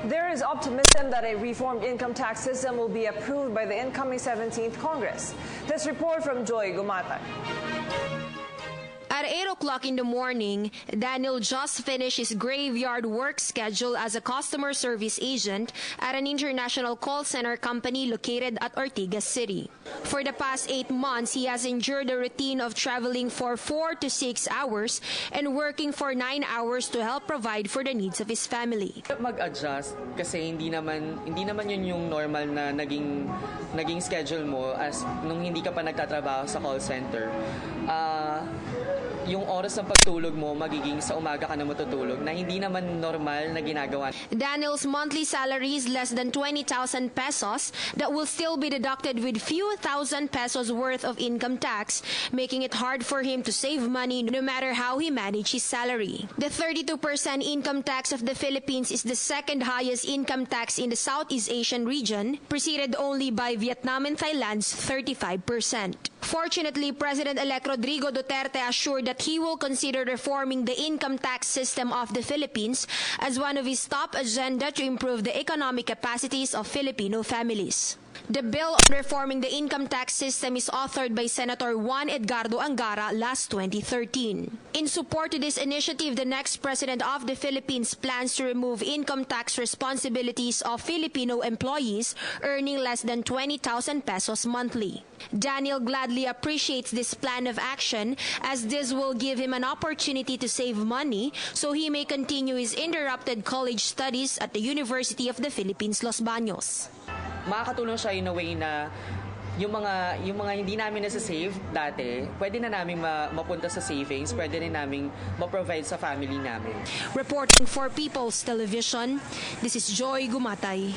There is optimism that a reformed income tax system will be approved by the incoming 17th Congress. This report from Joy Gumatay. At 8 o'clock in the morning, Daniel just finished his graveyard work schedule as a customer service agent at an international call center company located at Ortigas City. For the past 8 months, he has endured a routine of traveling for 4 to 6 hours and working for 9 hours to help provide for the needs of his family. Mag-adjust kasi hindi naman yun yung normal na naging schedule mo as nung hindi ka pa nagtatrabaho sa call center. Yung oras ng pagtulog mo magiging sa umaga ka na matutulog na hindi naman normal na ginagawa. Daniel's monthly salary is less than 20,000 pesos that will still be deducted with few thousand pesos worth of income tax, making it hard for him to save money no matter how he manages his salary. The 32% income tax of the Philippines is the second highest income tax in the Southeast Asian region, preceded only by Vietnam and Thailand's 35%. Fortunately, President-elect Rodrigo Duterte assured that he will consider reforming the income tax system of the Philippines as one of his top agenda to improve the economic capacities of Filipino families. The bill on reforming the income tax system is authored by Senator Juan Edgardo Angara last 2013. In support to this initiative, the next president of the Philippines plans to remove income tax responsibilities of Filipino employees earning less than 20,000 pesos monthly. Daniel gladly appreciates this plan of action as this will give him an opportunity to save money so he may continue his interrupted college studies at the University of the Philippines, Los Baños. Makakatulong siya in a way na yung mga hindi namin nasa-save dati, pwede na namin mapunta sa savings, pwede rin namin ma-provide sa family namin. Reporting for People's Television, this is Joy Gumatay.